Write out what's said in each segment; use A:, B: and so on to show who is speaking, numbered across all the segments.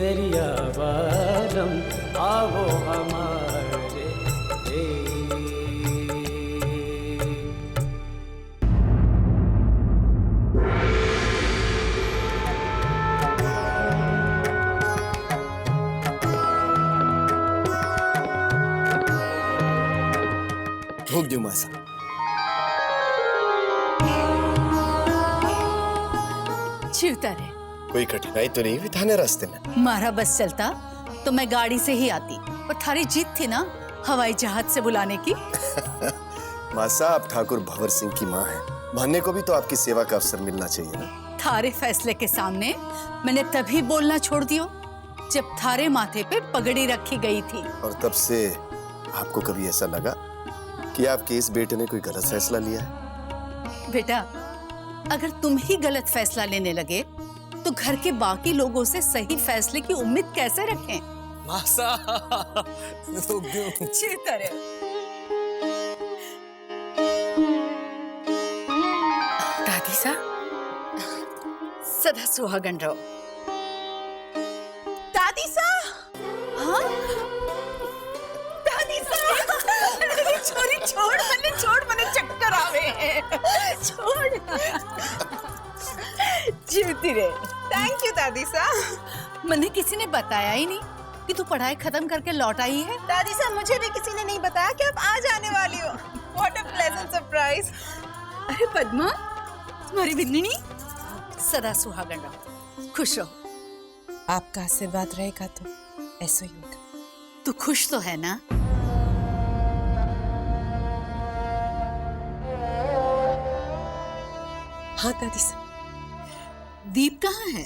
A: केसरिया वालम आवो हमारे देश।
B: रोक दो मासा।
C: जीवता रहे।
B: कोई कठिनाई तो नहीं हुई थाने रास्ते में?
C: मारा बस चलता तो मैं गाड़ी से ही आती, और थारी जीत थी ना हवाई जहाज से बुलाने की।
B: मासा, आप ठाकुर भंवर सिंह की माँ हैं। भान्ने को भी तो आपकी सेवा का अवसर मिलना चाहिए ना।
C: थारे फैसले के सामने मैंने तभी बोलना छोड़ दियो जब थारे माथे पे पगड़ी रखी गई थी।
B: और तब से आपको कभी ऐसा लगा कि आपके इस बेटे ने कोई गलत फैसला लिया है?
C: बेटा, अगर तुम ही गलत फैसला लेने लगे तो घर के बाकी लोगों से सही फैसले की उम्मीद कैसे रखें?
D: मासा रोक दो।
C: चेतर है।
E: दादी सा,
C: सदा सुहागन रहो। दादी सा, हाँ? दादी सा, छोरी छोड़ मने चक्कर आवे हैं। छोड़। जीवती रे।
E: थैंक यू दादी सा।
C: मने किसी ने बताया ही नहीं कि तू पढ़ाई खत्म करके लौट आई है।
E: दादी सा, मुझे भी किसी ने नहीं बताया कि आप आज आने वाली हो। What a pleasant surprise.
C: अरे पद्मा, तुम्हारी बिन्नी सदा सुहागन रहो, खुश रहो।
F: आपका आशीर्वाद रहेगा तो ऐसा ही होगा।
C: तू खुश तो है ना?
F: हाँ दादी सा।
C: दीप कहाँ है?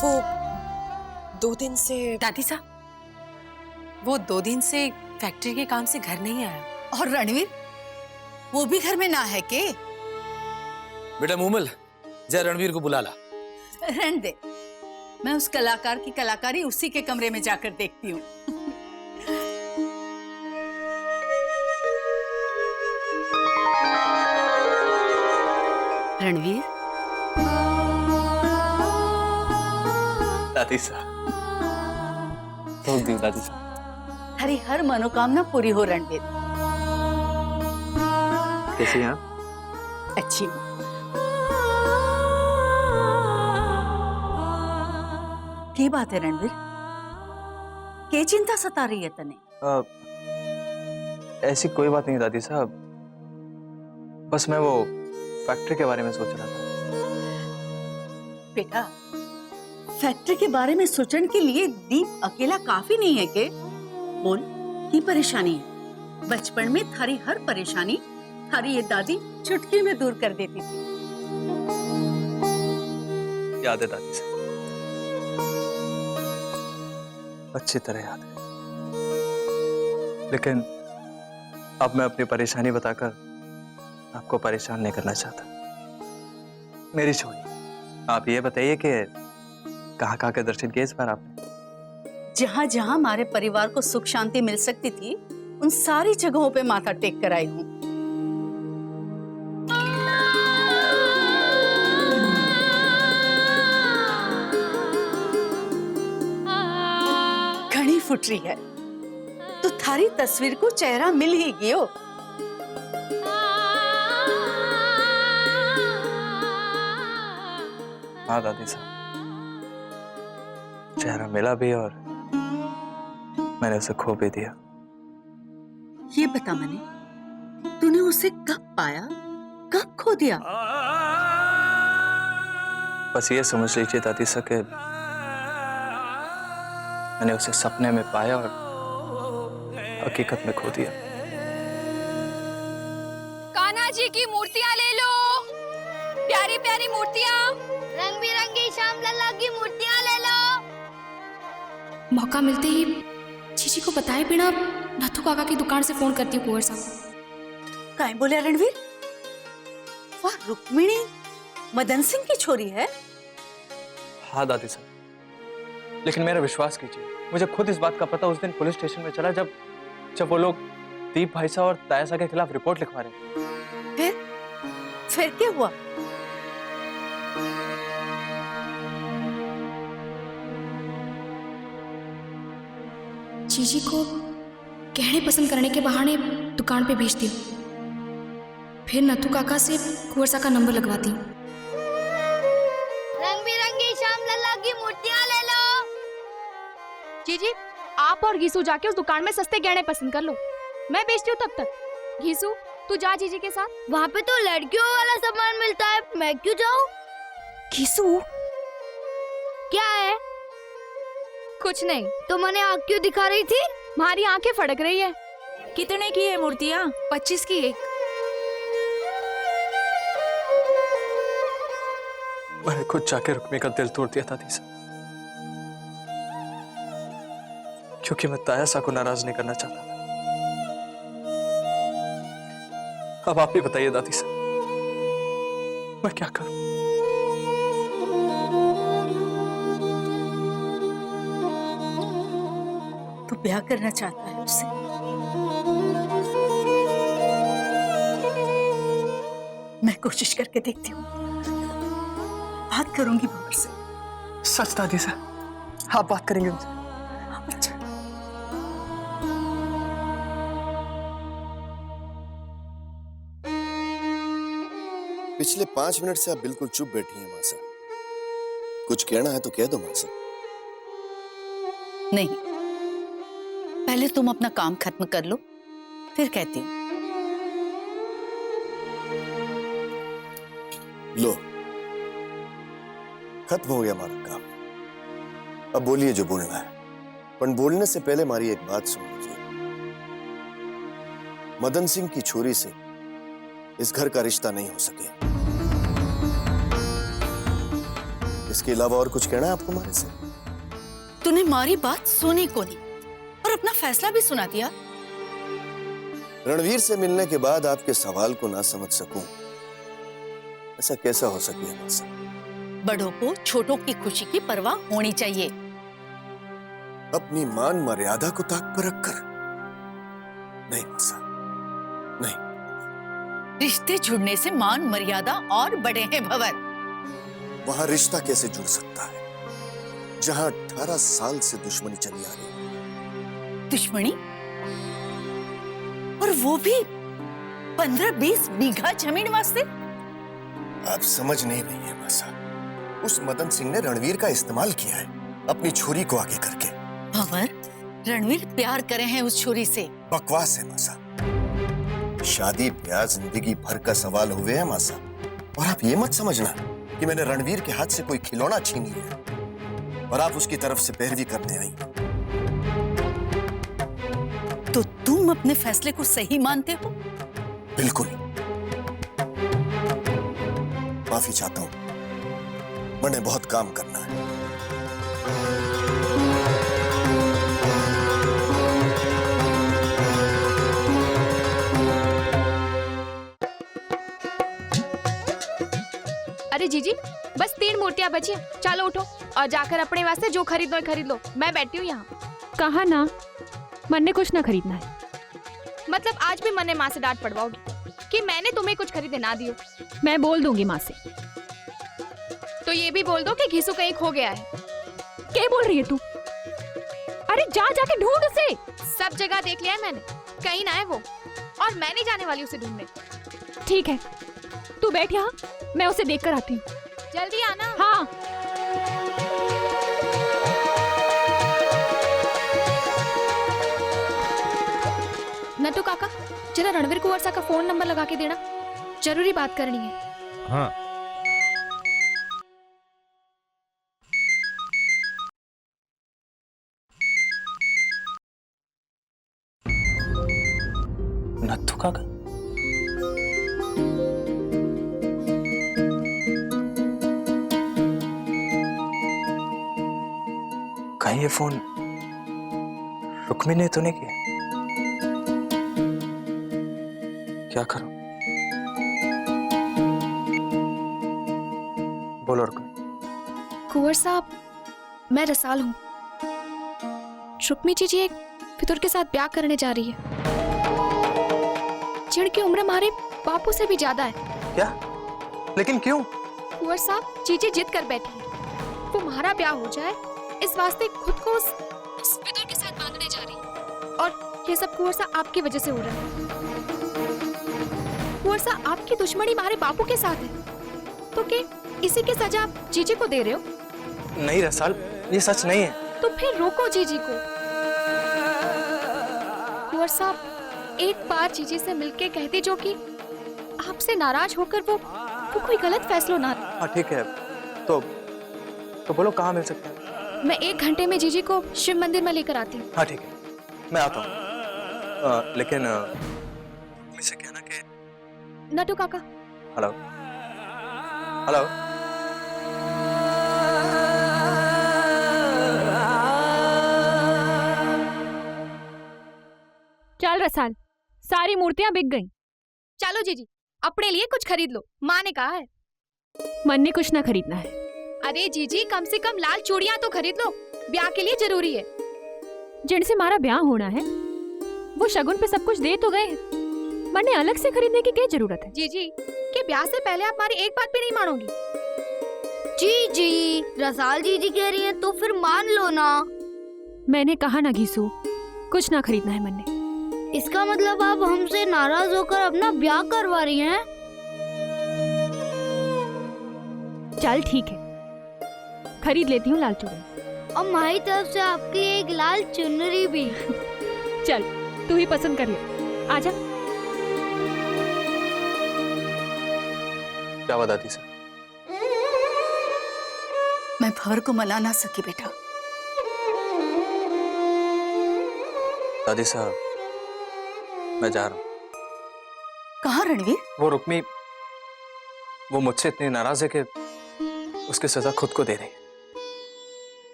F: वो 2 दिन से।
E: दादी सा, वो 2 दिन से फैक्ट्री के काम से घर नहीं आया।
C: और रणवीर, वो भी घर में ना है के?
D: बेटा मूमल, जय रणवीर को बुला ला।
C: रहने दे, मैं उस कलाकार की कलाकारी उसी के कमरे में जाकर देखती हूँ। रणवीर,
D: दादी सा, रोक दो दादी सा।
C: हरी हर मनोकामना पूरी हो रणवीर।
D: कैसी हैं आप?
C: अच्छी हूँ। की बात है रणवीर? क्या चिंता सता रही है तने?
G: ऐसी कोई बात नहीं दादी साहब, बस मैं वो फैक्ट्री के बारे में सोच रहा था।
C: बेटा, फैक्ट्री के बारे में सोचने के लिए दीप अकेला काफी नहीं है के? बोल, की परेशानी है? बचपन में थारी हर परेशानी थारी ये दादी चुटकी में दूर कर देती थी।
G: याद है दादी साहब, अच्छी तरह याद है। लेकिन अब मैं अपनी परेशानी बताकर आपको परेशान नहीं करना चाहता। मेरी छोड़ी, आप ये बताइए कि कहाँ के दर्शन किए इस बार आपने?
C: जहां जहां हमारे परिवार को सुख शांति मिल सकती थी, उन सारी जगहों पे माथा टेक कर आई हूँ। घड़ी फुट रही है तो थारी तस्वीर को चेहरा मिल ही गयो।
G: हाँ दादी साहब, चेहरा मिला भी और मैंने उसे खो भी दिया।
C: ये बता मने, तूने उसे कब पाया, कब खो दिया?
G: बस ये समझ लीजिए दादी साहब कि मैंने उसे सपने में पाया और हकीकत में खो दिया।
H: कान्हा जी की मूर्तियाँ ले लो, प्यारी प्यारी मूर्तियाँ। रंग बिरंगी श्याम लल्ला की मूर्तियाँ ले लो।
I: मौका मिलते ही जीजी को बताए बिना नथु काका की दुकान से फोन करती हूँ कुंवर साहब।
C: काहे बोले रणवीर? वाह, रुक्मिणी मदन सिंह की छोरी है?
G: हाँ दादी साहब, लेकिन मेरा विश्वास कीजिए, मुझे खुद इस बात का पता उस दिन पुलिस स्टेशन में चला जब वो लोग दीप भाई साहब और ताया के खिलाफ रिपोर्ट लिखवा रहे।
C: फिर क्या हुआ?
I: जीजी को गहने पसंद करने के बहाने दुकान पे भेज दिया, फिर नथु काका से कुंवर सा का नंबर लगवाती हूँ।
H: रंग बिरंगी श्याम लल्ला की मूर्तियाँ ले लो।
J: जीजी, आप और घीसू जाके उस दुकान में सस्ते गहने पसंद कर लो, मैं बेचती हूँ तब तक। घीसू, तू जा जीजी के साथ।
H: वहाँ पे तो लड़कियों वाला सामान मिलता है, मैं क्यों जाऊँ?
J: घीसू,
H: क्या है?
J: कुछ नहीं।
H: तो मैंने आँख क्यों दिखा रही थी?
J: हमारी आंखें फड़क रही है।
E: कितने की है मूर्तियाँ?
J: 25 की एक।
G: मैंने खुद जाके रुक्मी का दिल तोड़ दिया था दीसा, क्योंकि मैं तायासा को नाराज नहीं करना चाहता था। अब आप ही बताइए दादी साहब, मैं क्या करूं?
C: तू ब्याह करना चाहता है उससे? मैं कोशिश करके देखती हूँ, बात करूंगी बाबा से।
G: सच दादी साहब, आप बात करेंगे मुझसे?
C: अच्छा।
B: पिछले 5 मिनट से आप बिल्कुल चुप बैठी हैं मासा। कुछ कहना है तो कह दो मासा।
C: नहीं, पहले तुम अपना काम खत्म कर लो, फिर कहती हूँ।
B: लो, खत्म हो गया हमारा काम। अब बोलिए जो बोलना है, पर बोलने से पहले हमारी एक बात सुन लीजिए। मदन सिंह की छोरी से इस घर का रिश्ता नहीं हो सके। इसके अलावा और कुछ कहना है आपको हमारे से?
C: तूने हमारी बात सुनी को नहीं और अपना फैसला भी सुना दिया।
B: रणवीर से मिलने के बाद आपके सवाल को ना समझ सकूं, ऐसा कैसा हो सके मासा?
C: बड़ों को छोटों की खुशी की परवाह होनी चाहिए।
B: अपनी मान मर्यादा को ताक पर रखकर नहीं मासा, नहीं।
C: रिश्ते जुड़ने से मान मर्यादा और बड़े हैं भंवर।
B: वहां रिश्ता कैसे जुड़ सकता है जहां 18 साल से दुश्मनी चली आ रही है?
C: दुश्मनी? और वो भी 15-20 बीघा जमीन वास्ते?
B: आप समझ नहीं रही है मासा। उस मदन सिंह ने रणवीर का इस्तेमाल किया है अपनी छुरी को आगे करके।
C: भंवर, रणवीर प्यार करे हैं उस छुरी से।
B: बकवास है मासा। शादी ब्याह जिंदगी भर का सवाल हुए है मासा। और आप ये मत समझना कि मैंने रणवीर के हाथ से कोई खिलौना छीन लिया और आप उसकी तरफ से पैरवी करने आई।
C: तो तुम अपने फैसले को सही मानते हो?
B: बिल्कुल। माफी चाहता हूं, मैंने बहुत काम करना है।
J: अरे जीजी, बस 3 मूर्तियां बची हैं, चलो उठो और जाकर अपने वास्ते जो खरीदना है खरीद लो। मैं बैठी हूँ यहाँ।
K: कहा ना, मन ने कुछ ना खरीदना है।
J: मतलब आज भी मन ने माँ से डांट पड़वाओगी कि मैंने तुम्हें कुछ खरीदे ना दियो?
K: मैं बोल दूंगी माँ से।
J: तो ये भी बोल दो कि घीसू कहीं खो गया है।
K: क्या बोल रही है तू? अरे जा जाके ढूंढ उसे।
J: सब जगह देख लिया है मैंने, कहीं ना है वो, और मैं नहीं जाने वाली उसे ढूंढने।
K: ठीक है, तू बैठ यहाँ, मैं उसे देख कर आती हूँ।
J: जल्दी आना।
K: हाँ।
I: नटू काका, जरा रणवीर कुंवर सा का फोन नंबर लगा के देना, जरूरी बात करनी है।
L: हाँ।
G: नथु काका? कहीं ये फोन रुक्मी ने तो नहीं किया? क्या करूं? बोलो रुक्मी।
I: कुंवर साहब, मैं रसाल हूँ। रुक्मी जी एक फितूर के साथ ब्याह करने जा रही है, जिनकी उम्र हमारे बापू से भी ज्यादा है।
G: क्या? लेकिन क्यों?
I: कुंवर साहब, जीजी जिद कर बैठी है, वो हमारा ब्याह हो जाए इस वास्ते खुद को उस फितूर के साथ बांधने जा रही है।
J: और ये सब कुंवर साहब आपकी वजह से हो रहा है। कुंवर साहब आपकी दुश्मनी हमारे बापू के साथ है, तो क्या इसी की सजा आप जीजी को दे रहे हो?
G: नहीं रसाल, ये सच नहीं है।
J: तो फिर रोको जीजी को। कुंवर साहब एक बार जीजी से मिलके कहते जो कि आपसे नाराज होकर वो कोई गलत फैसला ना।
G: हाँ ठीक है, तो बोलो कहाँ मिल सकते हैं?
J: मैं 1 घंटे में जीजी को शिव मंदिर में लेकर आती हूँ।
G: हाँ ठीक है, मैं आता हूँ। लेकिन मुझसे कहना कि
J: नटू काका।
G: Hello hello.
K: चल रसाल, सारी मूर्तियां बिक गईं।
J: चलो जीजी अपने लिए कुछ खरीद लो, माँ ने कहा है।
K: मन ने कुछ ना खरीदना है।
J: अरे जीजी कम से कम लाल चूड़ियां तो खरीद लो, ब्याह के लिए जरूरी है।
K: जिनसे हमारा ब्याह होना है वो शगुन पे सब कुछ दे तो गए, मन ने अलग से खरीदने की क्या जरूरत है?
J: जीजी के ब्याह से पहले आप हमारी एक बात भी नहीं मानोगी।
H: जीजी रसाल जीजी कह रही हैं तो फिर मान लो ना।
K: मैंने कहा ना घीसू, कुछ ना खरीदना है मन ने।
H: इसका मतलब आप हमसे नाराज होकर अपना ब्याह करवा रही हैं?
K: चल ठीक है, खरीद लेती हूँ लाल चूड़ी।
H: और हमारी तरफ से आपके लिए एक लाल चुनरी भी।
K: चल तू ही पसंद कर ले, आजा।
G: क्या हुआ दादी सर?
C: मैं भंवर को मना ना सकी बेटा।
G: दादी साहब, मैं जा रहा हूँ।
C: कहाँ रणवीर?
G: वो रुक्मी, वो मुझसे इतनी नाराज है कि उसकी सजा खुद को दे रही है।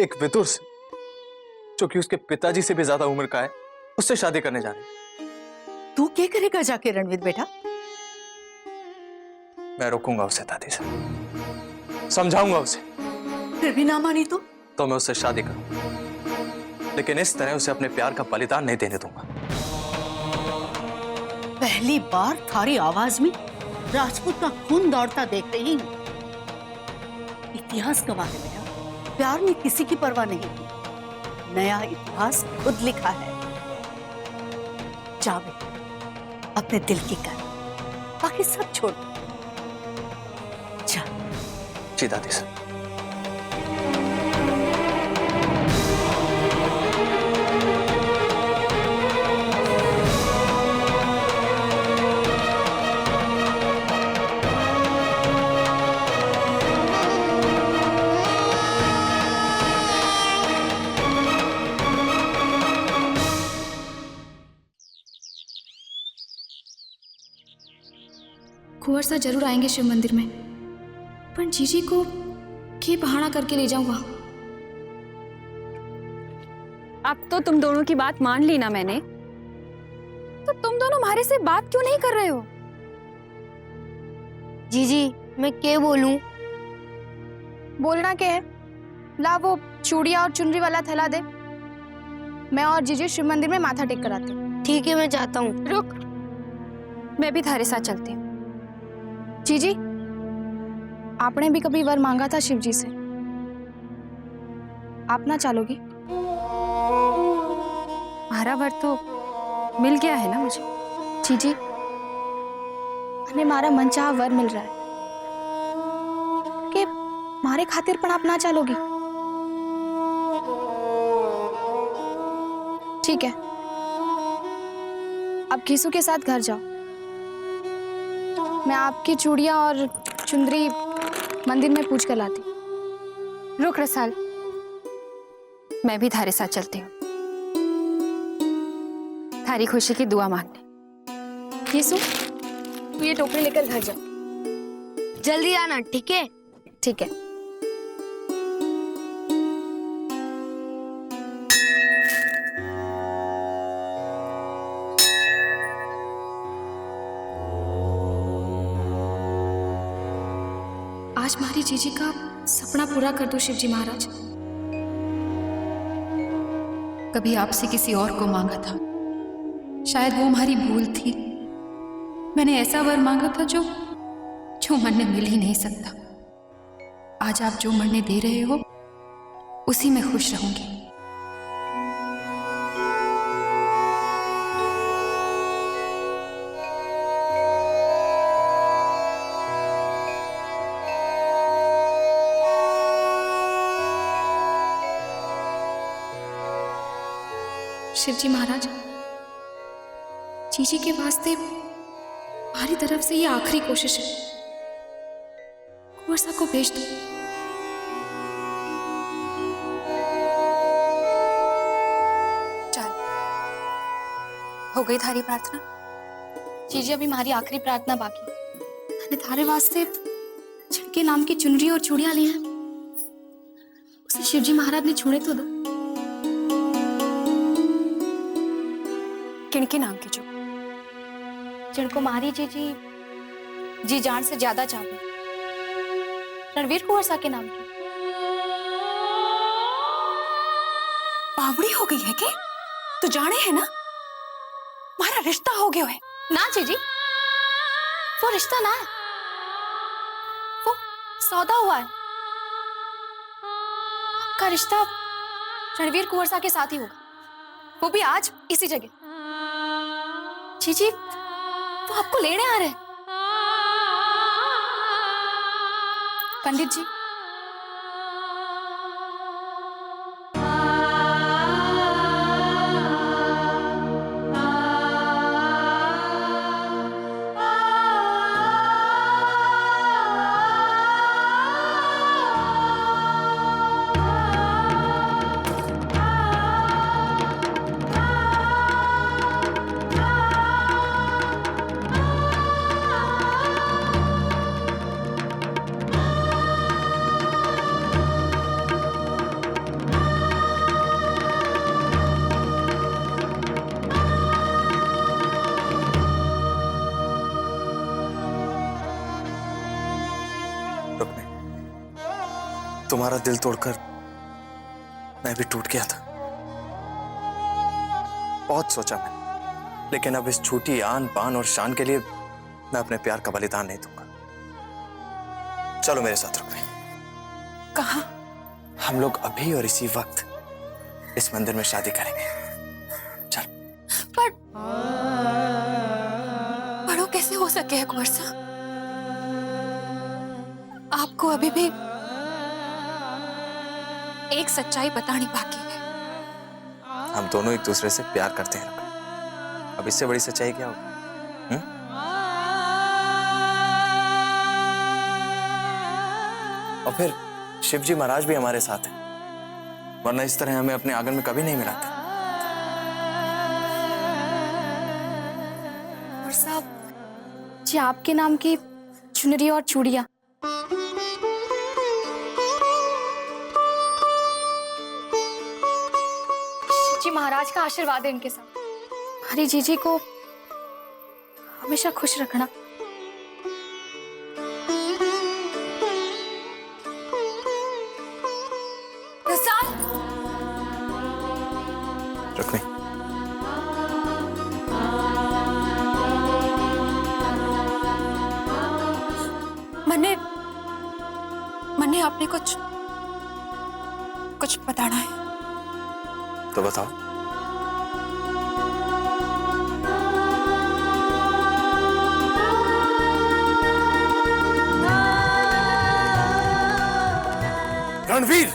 G: एक विदुर से, जो कि उसके पिताजी से भी ज्यादा उम्र का है, उससे शादी करने जा रही है।
C: तू क्या करेगा जाके रणवीर बेटा?
G: मैं रोकूंगा उसे दादी साहब, समझाऊंगा उसे।
C: फिर भी ना मानी तो
G: मैं उससे शादी करूंगा, लेकिन इस तरह उसे अपने प्यार का बलिदान नहीं देने दूंगा।
C: पहली बार थारी आवाज में राजपूत का खून दौड़ता देख रही हूँ। इतिहास गवाह है बेटा, प्यार में किसी की परवाह नहीं की। नया इतिहास खुद लिखा है। जा बेटा, अपने दिल की कर, बाकी सब छोड़ दो। जा।
G: जी दादी साहब।
I: कुंवर साहब जरूर आएंगे शिव मंदिर में, पर जीजी को क्या बहाना करके ले जाऊं वहां?
K: अब तो तुम दोनों की बात मान ली ना मैंने, तो तुम दोनों हमारे से बात क्यों नहीं कर रहे हो?
H: जीजी मैं क्या बोलूं?
J: बोलना क्या है? ला वो चूड़िया और चुनरी वाला थैला दे, मैं और जीजी शिव मंदिर में माथा टेक कर आते हैं।
H: ठीक है मैं जाता हूँ।
J: रुक, मैं भी थारे साथ चलती हूँ। जीजी आपने भी कभी वर मांगा था शिव जी से, आप ना चलोगी? हमारा वर तो मिल गया है ना मुझे। जीजी मैंने मारा मनचाहा वर मिल रहा है कि मारे खातिर पण आप ना चलोगी? ठीक है, अब घीसू के साथ घर जाओ, मैं आपकी चूड़ियां और चुंदरी मंदिर में पूछ कर लाती। रुक रसाल, मैं भी थारे साथ चलती हूँ, थारी खुशी की दुआ मांगने। घीसू तू ये टोकरी लेकर घर जा।
H: जल्दी आना, ठीक है?
J: ठीक है।
I: आज हमारी जीजी का सपना पूरा कर दो शिव जी महाराज। कभी आपसे किसी और को मांगा था, शायद वो हमारी भूल थी। मैंने ऐसा वर मांगा था जो मन में मिल ही नहीं सकता। आज आप जो मरने दे रहे हो उसी में खुश रहूंगी। शिवजी महाराज, जीजी के वास्ते हमारी तरफ से ये आखिरी कोशिश है। कुंवर साहब को भेज दो।
J: चल, हो गई थारी प्रार्थना? जीजी, अभी हमारी आखिरी प्रार्थना बाकी। मैंने थारे वास्ते छिड़के नाम की चुनरी और चूड़ियां ली हैं, उसे शिवजी महाराज ने छूने तो दो। किनके नाम की जो जिनको मारी जीजी जी जान से ज्यादा चाहते, रणवीर कुंवर साहब के नाम की।
C: बावड़ी हो गई है के? तू जाने है ना, हमारा रिश्ता हो गया है।
J: ना जीजी, वो रिश्ता ना है, वो सौदा हुआ है। आपका रिश्ता रणवीर कुंवर साहब के साथ ही होगा, वो भी आज इसी जगह। जीजी, वो आपको लेने आ रहे हैं। पंडित जी,
G: तुम्हारा दिल तोड़कर मैं भी टूट गया था। बहुत सोचा मैंने, लेकिन अब इस झूठी आन बान और शान के लिए मैं अपने प्यार का बलिदान नहीं दूंगा। चलो मेरे साथ रुकवे।
C: कहाँ?
G: हम लोग अभी और इसी वक्त इस मंदिर में शादी करेंगे। चल।
C: पर बड़ो कैसे हो सके है कुंवर साहब? आपको अभी भी एक सच्चाई बतानी बाकी है।
G: हम दोनों एक दूसरे से प्यार करते हैं। अब इससे बड़ी सच्चाई क्या होगी? और फिर शिवजी महाराज भी हमारे साथ हैं, वरना इस तरह हमें अपने आंगन में कभी नहीं मिलाते।
J: और साहब जी, आपके नाम की चुनरी और चूड़ियां जी महाराज का आशीर्वाद है इनके साथ। हमारी जीजी को हमेशा खुश रखना।
G: रुक्मी,
C: मन्ने आपने कुछ बताना है
G: तो बताओ। रणवीर,